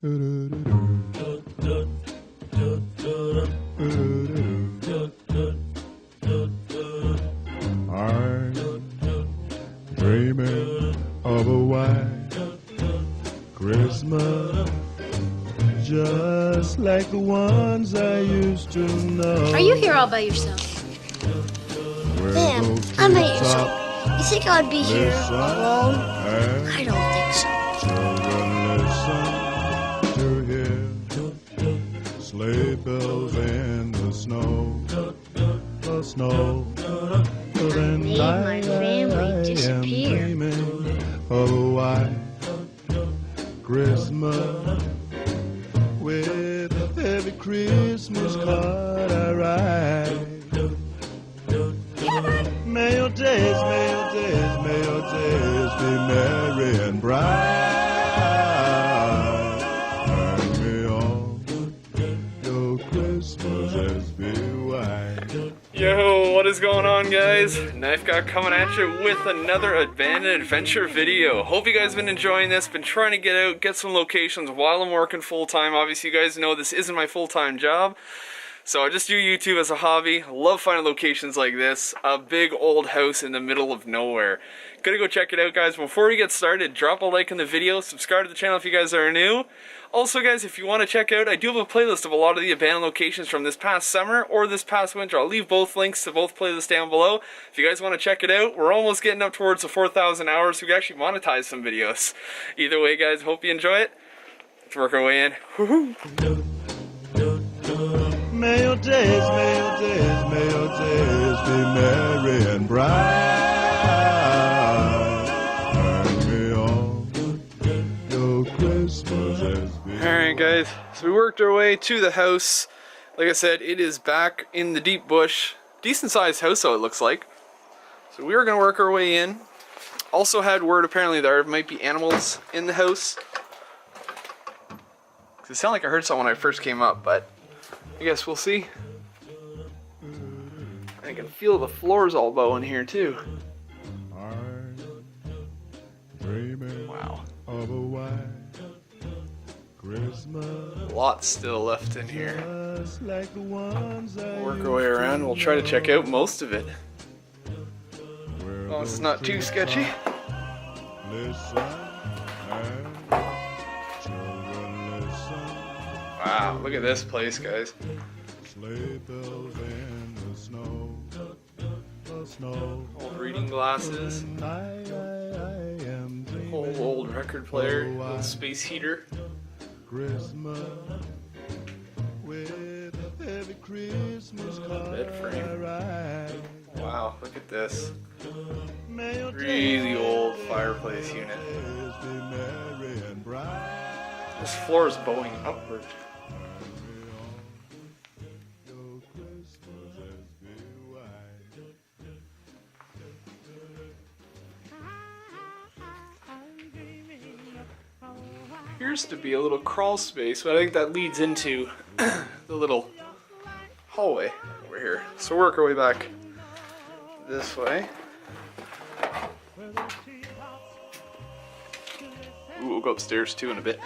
I'm dreaming of a white Christmas, just like the ones I used to know. Are you here all by yourself? Damn, I'm by yourself. You think I would be here alone? I don't think so. Children, listen to hear sleigh bells in the snow, the snow. I made my family disappear. Of a white Christmas, with every Christmas card I write. May your days, may your days, may your days be merry and bright. And may all your Christmases be white. Yo, what is going on, guys? Knife Guy coming at you with another abandoned adventure video. Hope you guys have been enjoying this. Been trying to get out, get some locations while I'm working full-time. Obviously, you guys know this isn't my full-time job. So I just do YouTube as a hobby. I love finding locations like this. A big old house in the middle of nowhere. Gotta go check it out, guys. Before we get started, drop a like on the video. Subscribe to the channel if you guys are new. Also, guys, if you want to check out, I do have a playlist of a lot of the abandoned locations from this past summer or this past winter. I'll leave both links to both playlists down below. If you guys want to check it out, we're almost getting up towards the 4,000 hours, so we can actually monetize some videos. Either way, guys, hope you enjoy it. Let's work our way in. Woohoo! May your days, may your days, may your days be merry and bright. And may all your Christmases be Alright, guys, so we worked our way to the house. Like I said, it is back in the deep bush. Decent sized house, though, it looks like. So we were going to work our way in. Also had word apparently there might be animals in the house. It sounded like I heard someone when I first came up, but I guess we'll see. I can feel the floors all bowing here too. Wow. of a white Christmas, Lots still left in here. just like the ones I We'll work our way around. We'll try to check out most of it. where Well, it's not too sketchy. listen and children listen. Wow, look at this place, guys. Sleigh bells in the snow, the snow. Old reading glasses. I am dreaming Whole old record player. Little space heater. Christmas, with every Christmas card Bed frame. I write. Wow, look at this. May your Really old fireplace unit. days be merry and bright. This floor is bowing upward. Your Christmases be white. Appears to be a little crawl space, but I think that leads into the little hallway over here. So we'll work our way back this way. Ooh, we'll go upstairs too in a bit.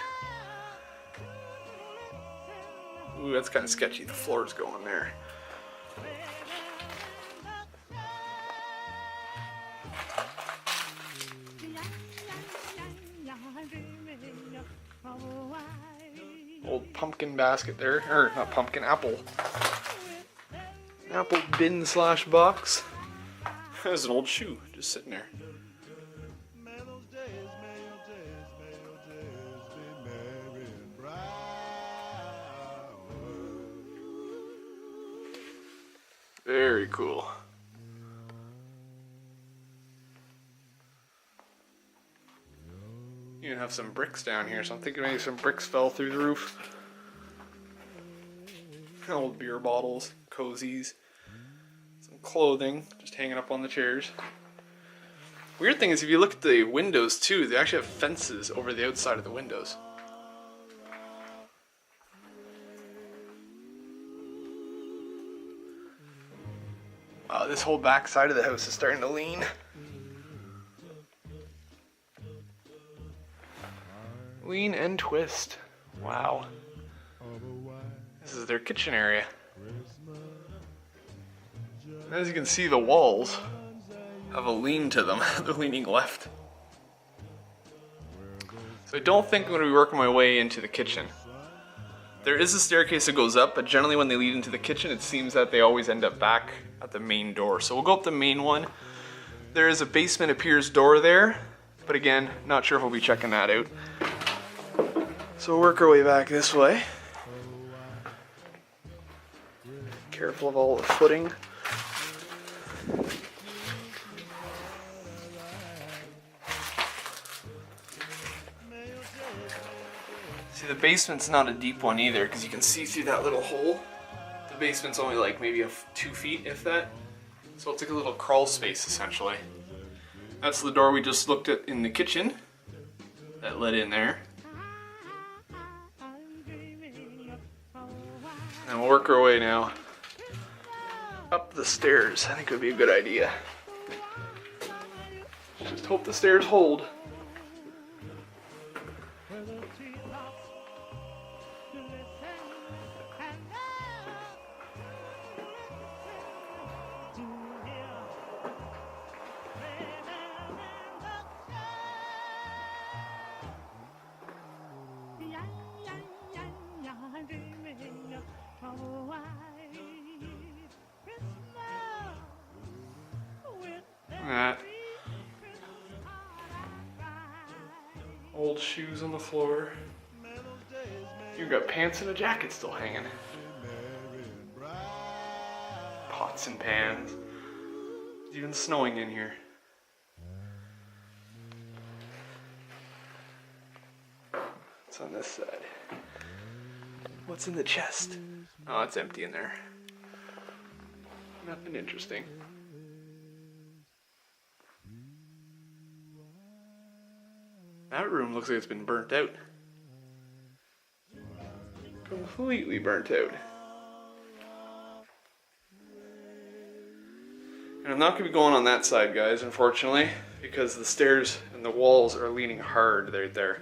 Ooh, that's kind of sketchy. The floor's going there. Old pumpkin basket there, or not pumpkin, apple. Apple bin slash box. There's an old shoe just sitting there. May those days, may your days, may your days be merry and bright. Very cool. You even have some bricks down here, so I'm thinking maybe some bricks fell through the roof. Old beer bottles, cozies, some clothing just hanging up on the chairs. Weird thing is if you look at the windows too, they actually have fences over the outside of the windows. Wow, this whole back side of the house is starting to lean. Lean and twist. Wow. This is their kitchen area. As you can see, the walls have a lean to them. They're leaning left. So I don't think I'm going to be working my way into the kitchen. There is a staircase that goes up, but generally when they lead into the kitchen, it seems that they always end up back at the main door. So we'll go up the main one. There is a basement appears door there, but again, not sure if we'll be checking that out. So we'll work our way back this way. Careful of all the footing. See, the basement's not a deep one either, because you can see through that little hole. The basement's only like maybe 2 feet, if that. So it's like a little crawl space, essentially. That's the door we just looked at in the kitchen. That led in there. And we'll work our way now up the stairs. I think it would be a good idea. Just hope the stairs hold. That. Old shoes on the floor. You've got pants and a jacket still hanging. Pots and pans. It's even snowing in here. What's on this side? What's in the chest? Oh, it's empty in there. Nothing interesting. That room looks like it's been burnt out. Completely burnt out. And I'm not going to be going on that side, guys, unfortunately, because the stairs and the walls are leaning hard right there.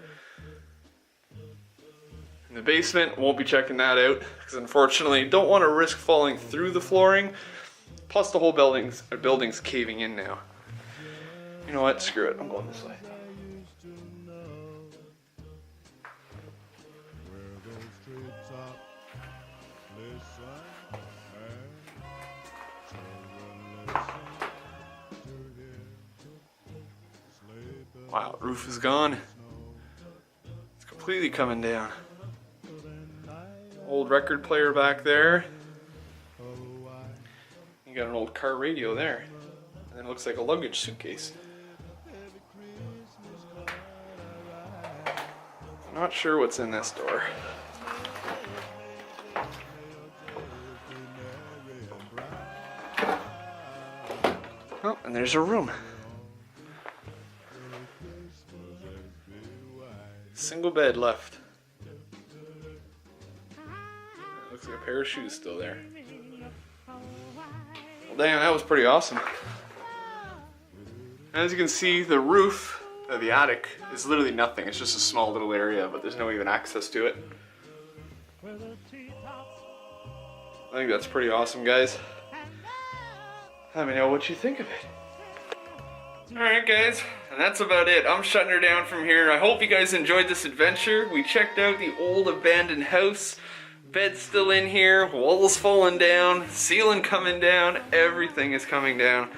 In the basement, won't be checking that out, because unfortunately, don't want to risk falling through the flooring. Plus the whole building's caving in now. You know what? Screw it. I'm going this way. Wow, roof is gone. It's completely coming down. Old record player back there. You got an old car radio there. And it looks like a luggage suitcase. I'm not sure what's in this door. Oh, and there's a room. Single bed left. Looks like a pair of shoes still there. Well, damn, that was pretty awesome. As you can see, the roof of the attic is literally nothing. It's just a small little area, but there's no even access to it. I think that's pretty awesome, guys. Let me know what you think of it. Alright guys, and that's about it. I'm shutting her down from here. I hope you guys enjoyed this adventure. We checked out the old abandoned house. Bed's still in here, walls falling down, ceiling coming down, everything is coming down.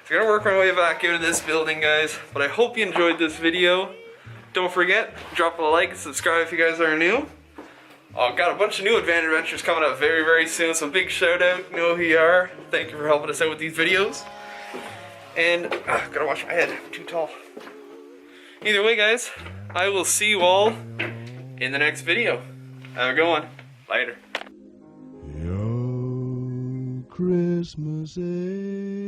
So I'm gonna work my way back out of this building, guys. But I hope you enjoyed this video. Don't forget, drop a like and subscribe if you guys are new. I've got a bunch of new abandoned adventures coming up very, very soon, so big shout out, you know who you are. Thank you for helping us out with these videos. And, gotta wash my head, I'm too tall. Either way, guys, I will see you all in the next video. Have a good one. Later. Your Christmas Eve.